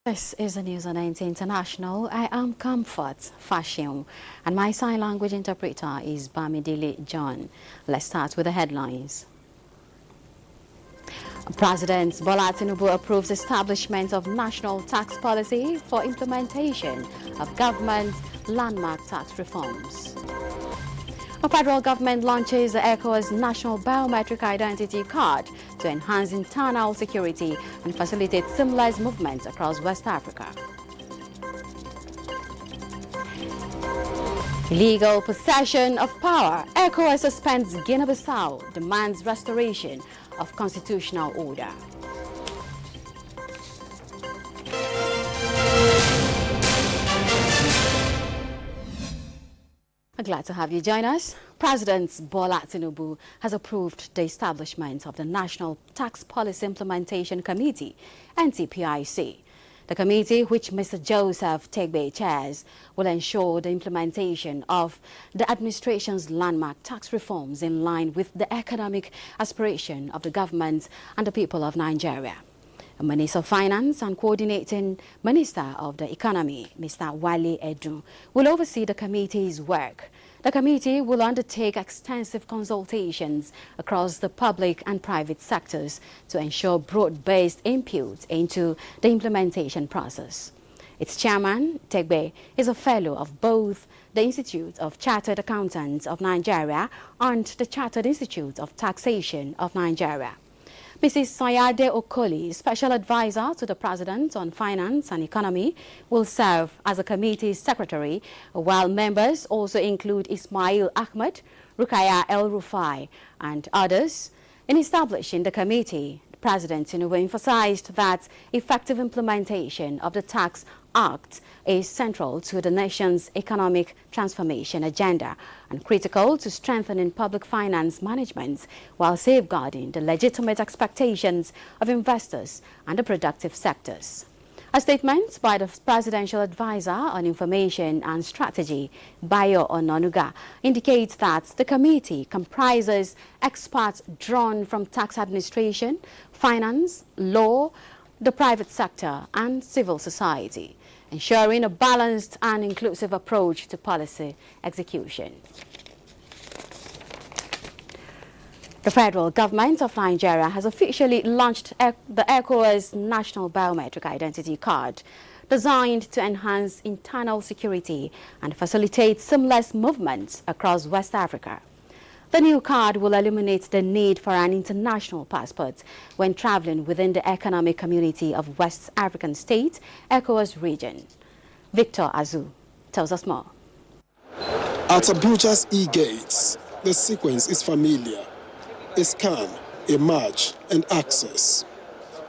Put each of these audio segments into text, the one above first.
This is the news on NTA International. I am Comfort Fashion and my sign language interpreter is Bamidele John. Let's start with the headlines. President Bola Tinubu approves establishment of national tax policy for implementation of government's landmark tax reforms. The federal government launches the ECOWAS National Biometric Identity Card to enhance internal security and facilitate seamless movement across West Africa. Illegal possession of power. ECOWAS suspends Guinea-Bissau, demands restoration of constitutional order. I'm glad to have you join us. President Bola Tinubu has approved the establishment of the National Tax Policy Implementation Committee, NTPIC. The committee, which Mr. Joseph Tegbe chairs, will ensure the implementation of the administration's landmark tax reforms in line with the economic aspiration of the government and the people of Nigeria. The Minister of Finance and Coordinating Minister of the Economy, Mr. Wale Edun, will oversee the committee's work. The committee will undertake extensive consultations across the public and private sectors to ensure broad-based input into the implementation process. Its chairman, Tegbe, is a fellow of both the Institute of Chartered Accountants of Nigeria and the Chartered Institute of Taxation of Nigeria. Mrs. Sayade Okoli, Special Advisor to the President on Finance and Economy, will serve as a committee secretary, while members also include Ismail Ahmed, Rukaya El-Rufai, and others. In establishing the committee, President Tinubu emphasized that effective implementation of the Tax Act is central to the nation's economic transformation agenda and critical to strengthening public finance management while safeguarding the legitimate expectations of investors and the productive sectors. A statement by the Presidential Advisor on Information and Strategy, Bayo Ononuga, indicates that the committee comprises experts drawn from tax administration, finance, law, the private sector and civil society, ensuring a balanced and inclusive approach to policy execution. The federal government of Nigeria has officially launched the ECOWAS National Biometric Identity Card, designed to enhance internal security and facilitate seamless movement across West Africa. The new card will eliminate the need for an international passport when traveling within the economic community of West African state, ECOWAS region. Victor Azu tells us more. At Abuja's e-gates, the sequence is familiar. A scan, a match, and access.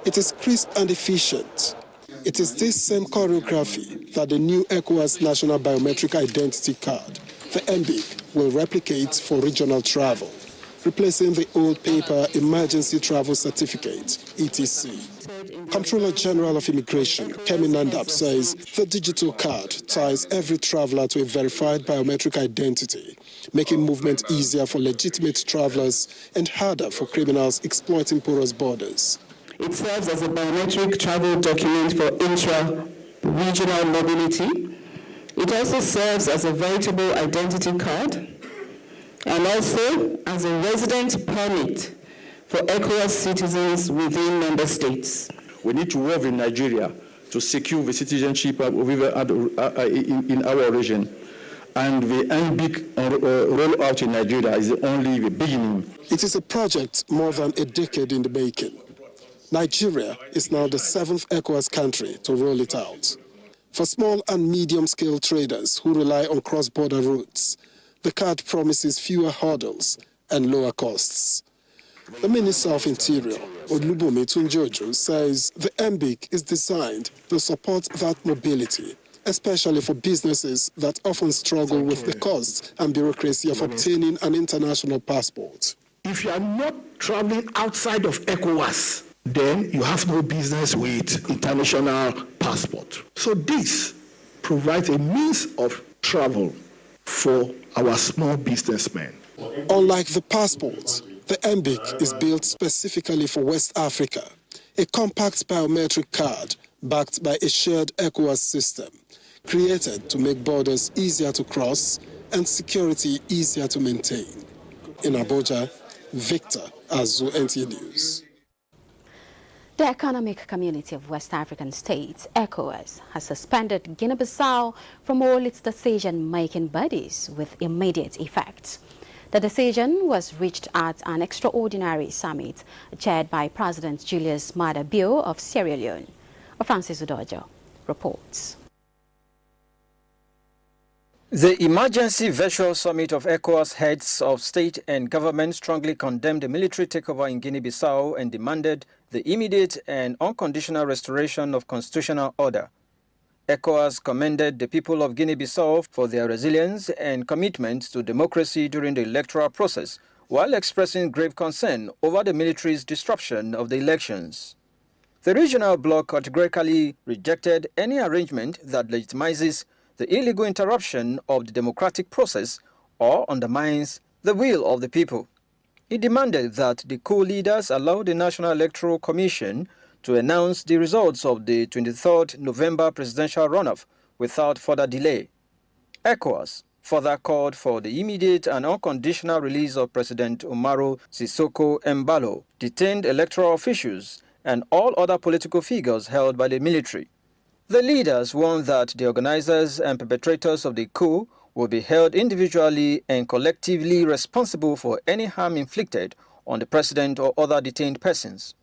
It is crisp and efficient. It is this same choreography that the new ECOWAS National Biometric Identity Card, the NBIC, will replicate for regional travel, replacing the old paper Emergency Travel Certificate, ETC. Comptroller General of Immigration, Kemi Nandap, says the digital card ties every traveler to a verified biometric identity, making movement easier for legitimate travelers and harder for criminals exploiting porous borders. It serves as a biometric travel document for intra-regional mobility. It also serves as a veritable identity card and also as a resident permit for ECOWAS citizens within member states. We need to work in Nigeria to secure the citizenship in our region. And the NBIC rollout in Nigeria is only the beginning. It is a project more than a decade in the making. Nigeria is now the 7th ECOWAS country to roll it out. For small and medium-scale traders who rely on cross-border routes, the card promises fewer hurdles and lower costs. The Minister of Interior, Olubunmi Tunjojo, says the NBIC is designed to support that mobility, especially for businesses that often struggle with the cost and bureaucracy of obtaining an international passport. If you are not traveling outside of ECOWAS, then you have no business with international passport. So this provides a means of travel for our small businessmen. Unlike the passport, the NBIC is built specifically for West Africa, a compact biometric card backed by a shared ECOWAS system created to make borders easier to cross and security easier to maintain. In Abuja, Victor Azu, NTA News. The Economic Community of West African States, ECOWAS, has suspended Guinea-Bissau from all its decision-making bodies with immediate effect. The decision was reached at an extraordinary summit chaired by President Julius Maada Bio of Sierra Leone. Francis Udojo reports. The emergency virtual summit of ECOWAS heads of state and government strongly condemned the military takeover in Guinea-Bissau and demanded the immediate and unconditional restoration of constitutional order. ECOWAS commended the people of Guinea-Bissau for their resilience and commitment to democracy during the electoral process, while expressing grave concern over the military's disruption of the elections. The regional bloc categorically rejected any arrangement that legitimizes the illegal interruption of the democratic process or undermines the will of the people. It demanded that the coup leaders allow the National Electoral Commission to announce the results of the 23rd November presidential runoff without further delay. ECOWAS further called for the immediate and unconditional release of President Umaru Sissoco Embalo, detained electoral officials, and all other political figures held by the military. The leaders warned that the organizers and perpetrators of the coup will be held individually and collectively responsible for any harm inflicted on the president or other detained persons.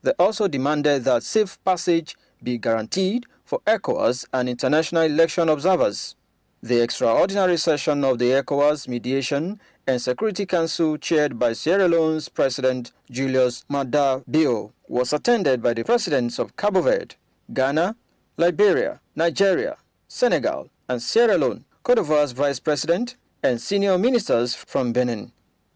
They also demanded that safe passage be guaranteed for ECOWAS and international election observers. The extraordinary session of the ECOWAS Mediation and Security Council, chaired by Sierra Leone's President Julius Maada Bio, was attended by the presidents of Cabo Verde, Ghana, Liberia, Nigeria, Senegal, and Sierra Leone, Cote d'Ivoire's vice president, and senior ministers from Benin,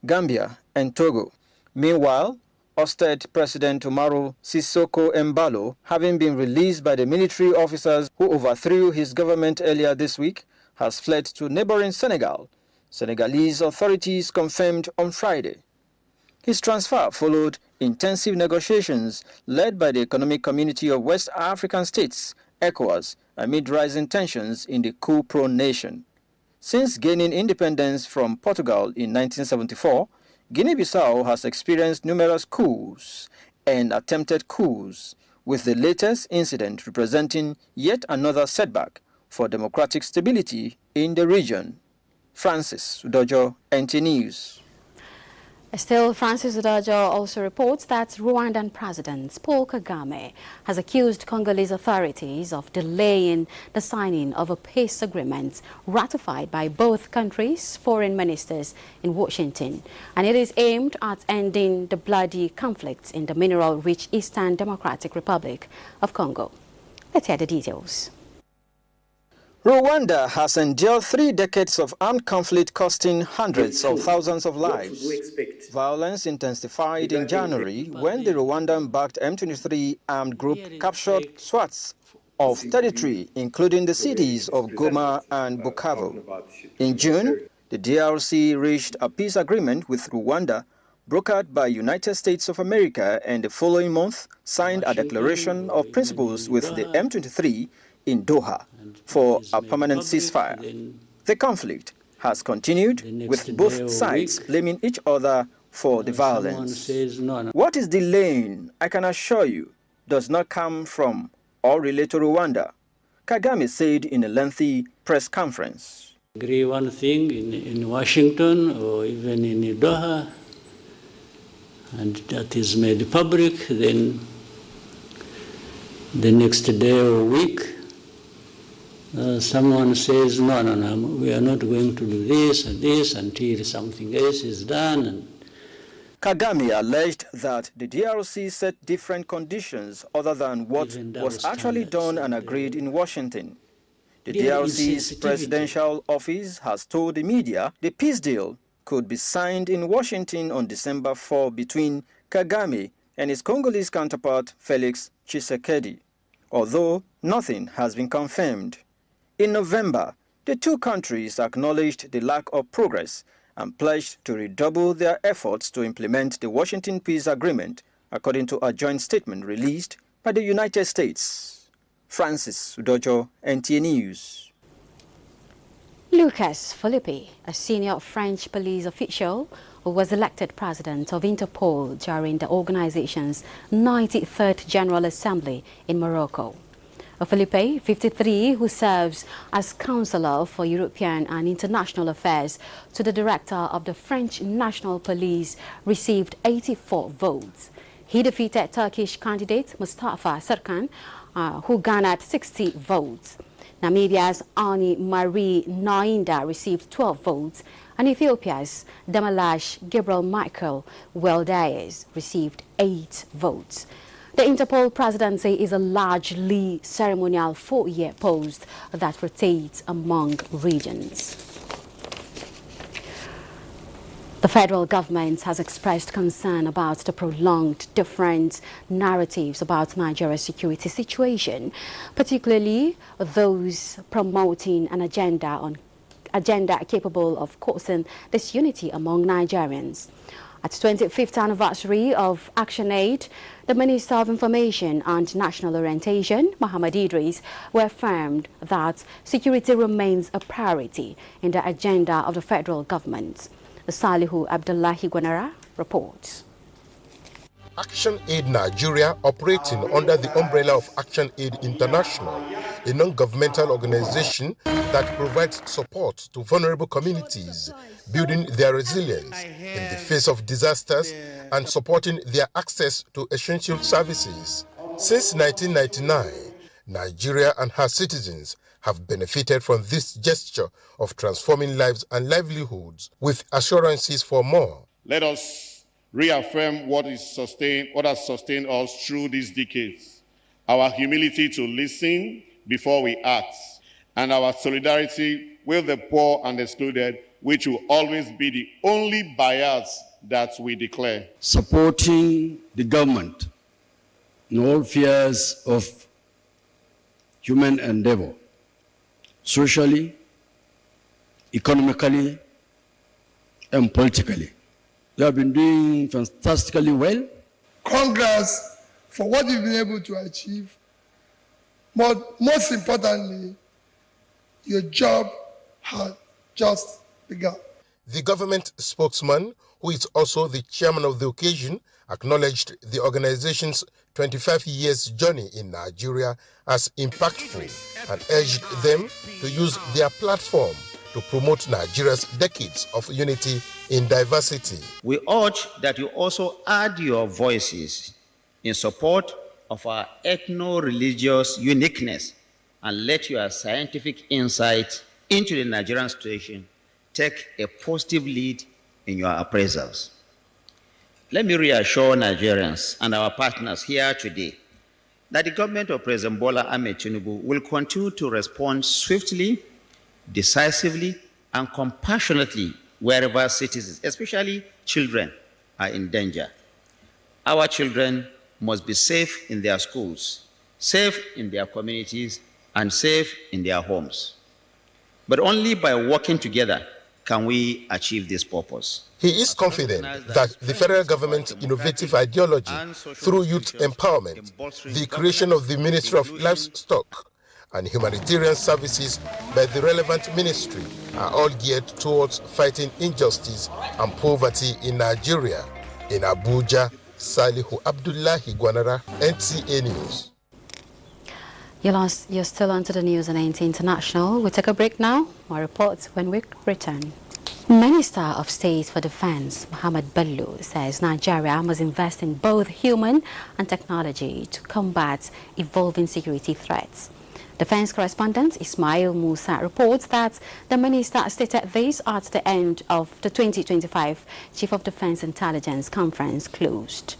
Gambia, and Togo. Meanwhile, ousted President Umaru Sissoco Embalo, having been released by the military officers who overthrew his government earlier this week, has fled to neighboring Senegal, Senegalese authorities confirmed on Friday. His transfer followed intensive negotiations led by the Economic Community of West African States, ECOWAS, amid rising tensions in the coup-prone nation. Since gaining independence from Portugal in 1974, Guinea-Bissau has experienced numerous coups and attempted coups, with the latest incident representing yet another setback for democratic stability in the region. Francis Udojo, NTA News. Still, Francis Udojo also reports that Rwandan President Paul Kagame has accused Congolese authorities of delaying the signing of a peace agreement ratified by both countries' foreign ministers in Washington, and it is aimed at ending the bloody conflicts in the mineral-rich Eastern Democratic Republic of Congo. Let's hear the details. Rwanda has endured 3 decades of armed conflict costing hundreds of thousands of lives. Violence intensified in January when the Rwandan-backed M23 armed group captured swaths of territory, including the cities of Goma and Bukavu. In June, the DRC reached a peace agreement with Rwanda, brokered by United States of America, and the following month signed a declaration of principles with the M23 in Doha for a permanent ceasefire. The conflict has continued, with both sides blaming each other for the violence. What is delaying, I can assure you, does not come from or relate to Rwanda, Kagame said in a lengthy press conference. Agree one thing in Washington or even in Doha, and that is made public, then the next day or week, someone says, no, we are not going to do this and this until something else is done. Kagame alleged that the DRC set different conditions other than what was actually done and agreed in Washington. The DRC's presidential office has told the media the peace deal could be signed in Washington on December 4 between Kagame and his Congolese counterpart Felix Tshisekedi, although nothing has been confirmed. In November, the two countries acknowledged the lack of progress and pledged to redouble their efforts to implement the Washington Peace Agreement, according to a joint statement released by the United States. Francis Udojo, NTA News. Lucas Philippe, a senior French police official who was elected president of Interpol during the organization's 93rd General Assembly in Morocco. Philippe, 53, who serves as Counselor for European and International Affairs to the Director of the French National Police, received 84 votes. He defeated Turkish candidate Mustafa Serkan, who garnered 60 votes. Namibia's Ani Marie Nainda received 12 votes, and Ethiopia's Damalash Gabriel Michael Weldaes received 8 votes. The Interpol presidency is a largely ceremonial 4-year post that rotates among regions. The federal government has expressed concern about the prolonged different narratives about Nigeria's security situation, particularly those promoting an agenda capable of causing disunity among Nigerians. At the 25th anniversary of ActionAid, the Minister of Information and National Orientation, Muhammad Idris, affirmed that security remains a priority in the agenda of the federal government. Salihu Abdullahi Gwanara reports. ActionAid Nigeria, operating under the umbrella of ActionAid International, a non-governmental organization that provides support to vulnerable communities, building their resilience in the face of disasters and supporting their access to essential services. Since 1999, Nigeria and her citizens have benefited from this gesture of transforming lives and livelihoods with assurances for more. Let us reaffirm what has sustained us through these decades, our humility to listen before we act, and our solidarity with the poor and excluded, which will always be the only bias that we declare. Supporting the government in all spheres of human endeavor, socially, economically, and politically. They have been doing fantastically well. Congrats for what you've been able to achieve. But most importantly, your job has just begun. The government spokesman, who is also the chairman of the occasion, acknowledged the organization's 25 years journey in Nigeria as impactful and urged them to use their platform to promote Nigeria's decades of unity in diversity. We urge that you also add your voices in support of our ethno-religious uniqueness and let your scientific insight into the Nigerian situation take a positive lead in your appraisals. Let me reassure Nigerians and our partners here today that the government of President Bola Ahmed Tinubu will continue to respond swiftly, decisively, and compassionately wherever citizens, especially children, are in danger. Our children must be safe in their schools, safe in their communities, and safe in their homes. But only by working together can we achieve this purpose. He is confident that the federal government's innovative ideology through youth empowerment, the creation of the Ministry of Livestock, and humanitarian services by the relevant ministry are all geared towards fighting injustice and poverty in Nigeria. In Abuja, Salihu Abdullahi Gwanara, NTA News. You're still on to the news on NTA International. We'll take a break now. More reports when we return. Minister of State for Defense Muhammad Bello says Nigeria must invest in both human and technology to combat evolving security threats. Defense correspondent Ismail Musa reports that the minister stated this at the end of the 2025 Chief of Defense Intelligence Conference closed.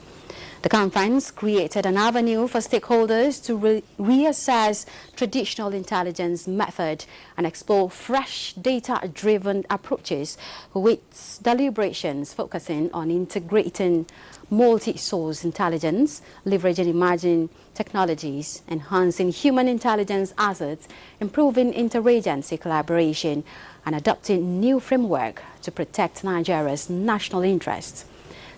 The conference created an avenue for stakeholders to reassess traditional intelligence method and explore fresh data-driven approaches with deliberations focusing on integrating multi-source intelligence, leveraging emerging technologies, enhancing human intelligence assets, improving interagency collaboration, and adopting new framework to protect Nigeria's national interests.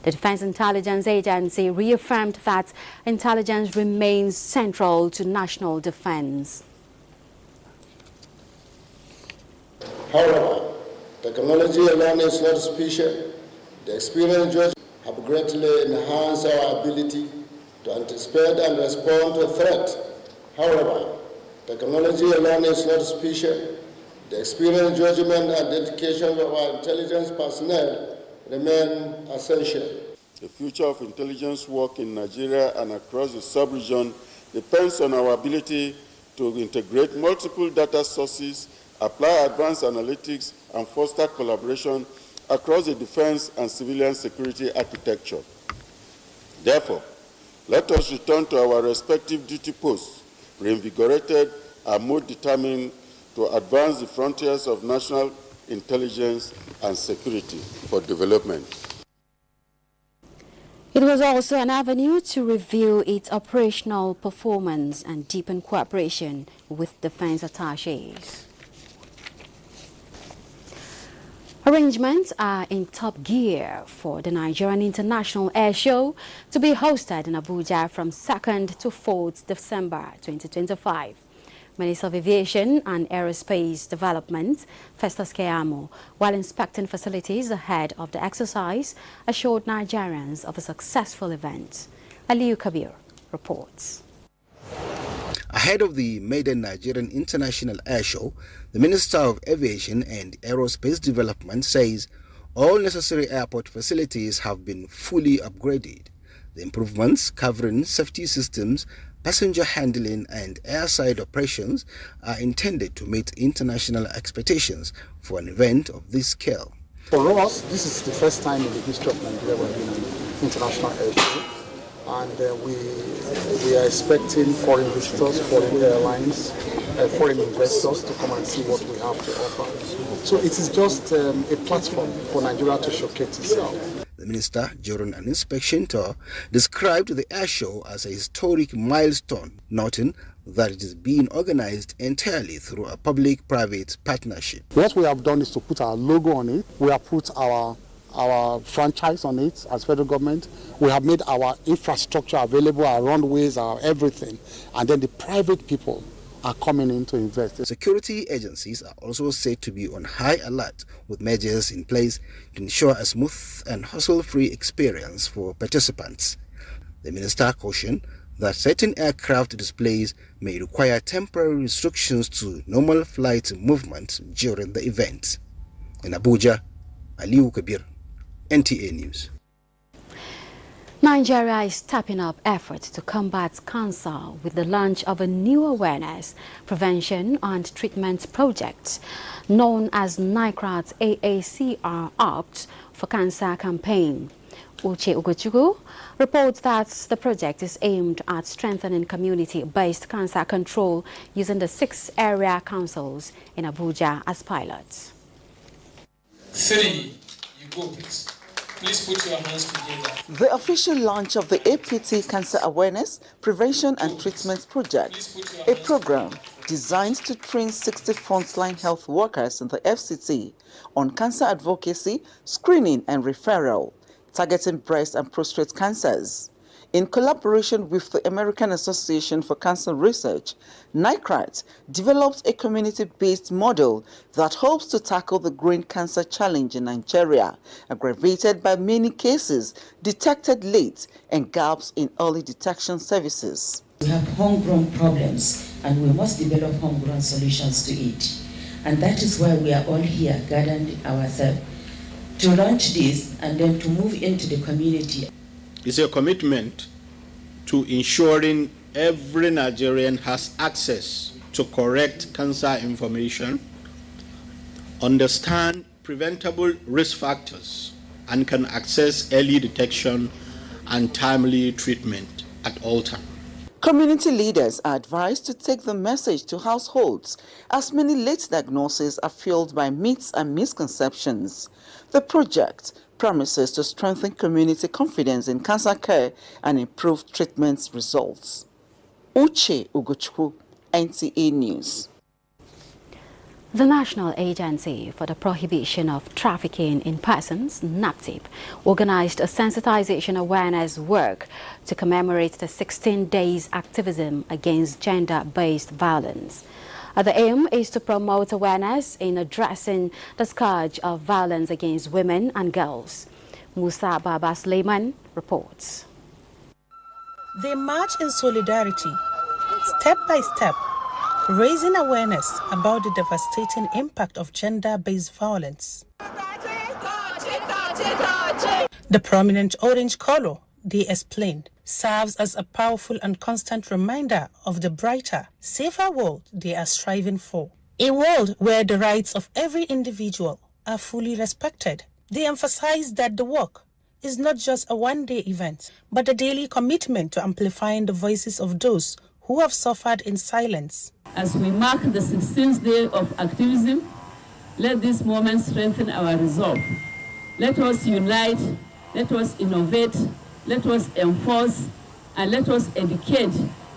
The Defense Intelligence Agency reaffirmed that intelligence remains central to national defense. However, technology alone is not sufficient. The experience judges have greatly enhanced our ability to anticipate and respond to a threat. However, technology alone is not sufficient. The experience, judgment, and dedication of our intelligence personnel remain essential. The future of intelligence work in Nigeria and across the sub-region depends on our ability to integrate multiple data sources, apply advanced analytics, and foster collaboration across the defense and civilian security architecture. Therefore, let us return to our respective duty posts, reinvigorated and more determined to advance the frontiers of national intelligence and security for development. It was also an avenue to review its operational performance and deepen cooperation with defense attachés. Arrangements are in top gear for the Nigerian International Air Show to be hosted in Abuja from 2nd to 4th December 2025. Minister of Aviation and Aerospace Development, Festus Keyamo, while inspecting facilities ahead of the exercise, assured Nigerians of a successful event. Aliyu Kabir reports. Ahead of the maiden Nigerian International Air Show, the Minister of Aviation and Aerospace Development says all necessary airport facilities have been fully upgraded. The improvements, covering safety systems, passenger handling and airside operations, are intended to meet international expectations for an event of this scale. For us, this is the first time in the history of Nigeria we're doing an international air show, and we are expecting foreign visitors, foreign airlines, foreign investors to come and see what we have to offer. So it is just a platform for Nigeria to showcase itself. The minister, during an inspection tour, described the air show as a historic milestone, noting that it is being organized entirely through a public-private partnership. What we have done is to put our logo on it. We have put our franchise on it as federal government. We have made our infrastructure available, our runways, our everything. And then the private people are coming in to invest. Security agencies are also said to be on high alert, with measures in place to ensure a smooth and hassle-free experience for participants. The minister cautioned that certain aircraft displays may require temporary restrictions to normal flight movement during the event. In Abuja, Aliyu Kabir, NTA News. Nigeria is stepping up efforts to combat cancer with the launch of a new awareness, prevention and treatment project known as NICRAT's AACR Opt for Cancer campaign. Uche Ugochukwu reports that the project is aimed at strengthening community-based cancer control using the 6 area councils in Abuja as pilots. 3, you go please. Please put your hands together. The official launch of the APT Cancer Awareness, Prevention and Treatment Project, a program designed to train 60 frontline health workers in the FCT on cancer advocacy, screening and referral, targeting breast and prostate cancers. In collaboration with the American Association for Cancer Research, NICRAT developed a community-based model that hopes to tackle the growing cancer challenge in Nigeria, aggravated by many cases detected late and gaps in early detection services. We have homegrown problems and we must develop homegrown solutions to it. And that is why we are all here gathering ourselves to launch this and then to move into the community. It's a commitment to ensuring every Nigerian has access to correct cancer information, understand preventable risk factors, and can access early detection and timely treatment at all times. Community leaders are advised to take the message to households, as many late diagnoses are fueled by myths and misconceptions. The project promises to strengthen community confidence in cancer care and improve treatment results. Uche Ugochukwu, NTA News. The National Agency for the Prohibition of Trafficking in Persons, NAPTIP, organized a sensitization awareness work to commemorate the 16 days activism against gender-based violence. The aim is to promote awareness in addressing the scourge of violence against women and girls. Musa Baba Suleiman reports. They march in solidarity, step by step, raising awareness about the devastating impact of gender-based violence. The prominent orange color, they explained, serves as a powerful and constant reminder of the brighter, safer world they are striving for. A world where the rights of every individual are fully respected. They emphasize that the work is not just a one-day event, but a daily commitment to amplifying the voices of those who have suffered in silence. As we mark the 16th day of activism, let this moment strengthen our resolve. Let us unite, let us innovate, let us enforce, and let us educate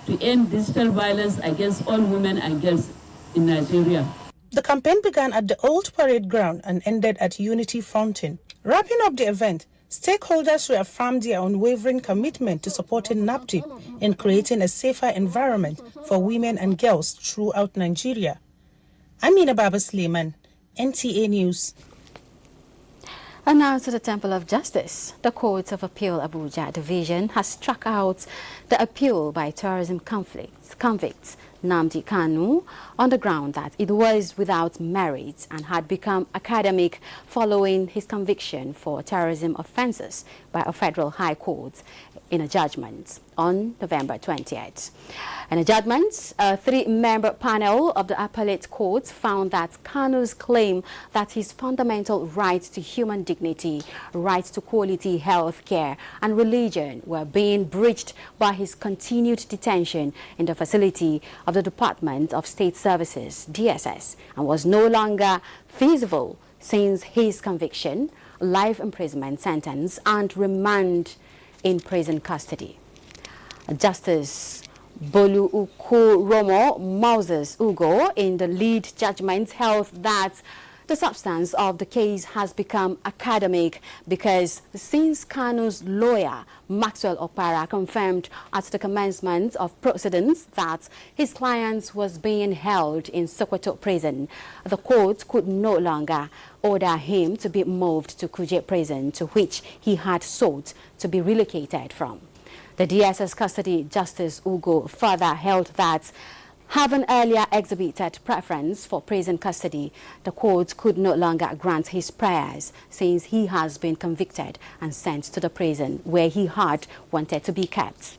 to end digital violence against all women and girls in Nigeria. The campaign began at the Old Parade Ground and ended at Unity Fountain. Wrapping up the event, stakeholders reaffirmed their unwavering commitment to supporting NAPTIP in creating a safer environment for women and girls throughout Nigeria. Amina Baba Suleiman, NTA News. And now to the Temple of Justice. The Court of Appeal Abuja Division has struck out the appeal by terrorism convicts Nnamdi Kanu on the ground that it was without merit and had become academic following his conviction for terrorism offences by a federal high court in a judgment on November 28th. In a judgment, a three-member panel of the appellate court found that Kanu's claim that his fundamental rights to human dignity, rights to quality health care and religion were being breached by his continued detention in the facility of the Department of State Services, DSS, and was no longer feasible since his conviction, life imprisonment sentence and remand in prison custody. Justice Bolu Ukuromo Moses Ugo in the lead judgment held that the substance of the case has become academic because since Kanu's lawyer, Maxwell Opara, confirmed at the commencement of proceedings that his client was being held in Sokoto prison, the court could no longer order him to be moved to Kuje prison, to which he had sought to be relocated from. The DSS custody Justice Ugo further held that having earlier exhibited preference for prison custody, the court could no longer grant his prayers since he has been convicted and sent to the prison where he had wanted to be kept.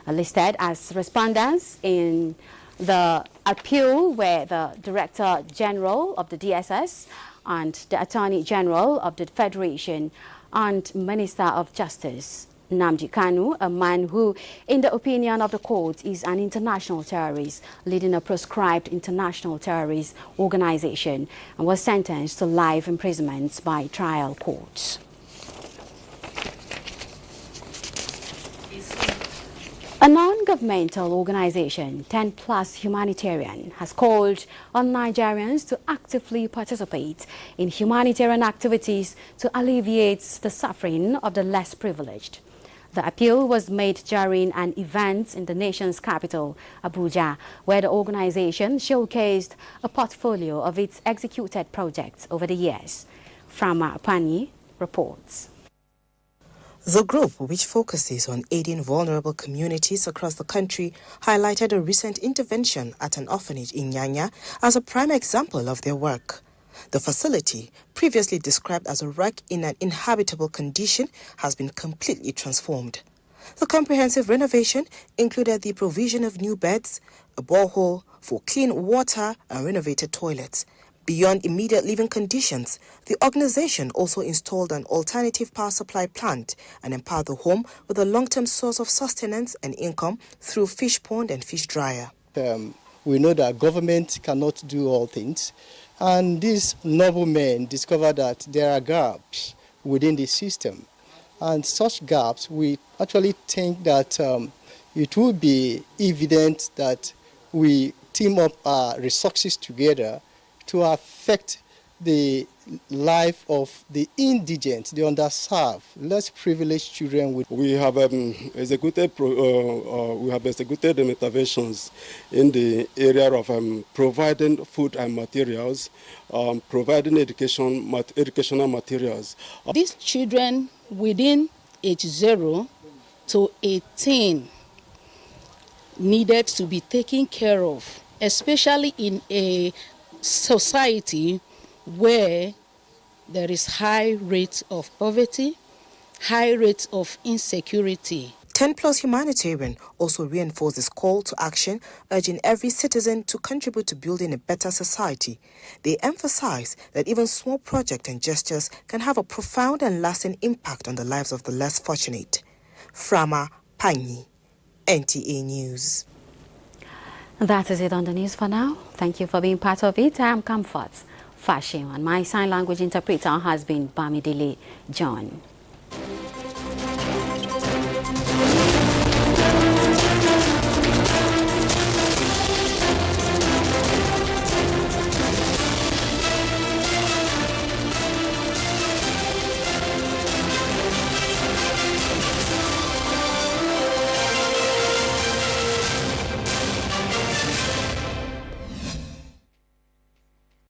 Listed as respondents in the appeal were the Director General of the DSS and the Attorney General of the Federation and Minister of Justice, Nnamdi Kanu, a man who, in the opinion of the court, is an international terrorist, leading a proscribed international terrorist organization, and was sentenced to life imprisonment by trial courts. A non-governmental organization, 10 Plus Humanitarian, has called on Nigerians to actively participate in humanitarian activities to alleviate the suffering of the less privileged. The appeal was made during an event in the nation's capital, Abuja, where the organization showcased a portfolio of its executed projects over the years. Frama Pani reports. The group, which focuses on aiding vulnerable communities across the country, highlighted a recent intervention at an orphanage in Nyanya as a prime example of their work. The facility, previously described as a wreck in an inhabitable condition, has been completely transformed. The comprehensive renovation included the provision of new beds, a borehole for clean water and renovated toilets. Beyond immediate living conditions, the organization also installed an alternative power supply plant and empowered the home with a long-term source of sustenance and income through fish pond and fish dryer. We know that government cannot do all things, and these noble men discovered that there are gaps within the system. And such gaps, we actually think that it will be evident that we team up our resources together to affect the life of the indigent, the underserved, less privileged children. We have executed interventions in the area of providing food and materials, providing educational materials. These children within age 0 to 18 needed to be taken care of, especially in a society where there is high rates of poverty, high rates of insecurity. 10+ Humanitarian also reinforced its call to action, urging every citizen to contribute to building a better society. They emphasize that even small projects and gestures can have a profound and lasting impact on the lives of the less fortunate. Frama Panyi, NTA News. That is it on the news for now. Thank you for being part of it. I am Comfort Fashion, and my sign language interpreter has been Bamidele John.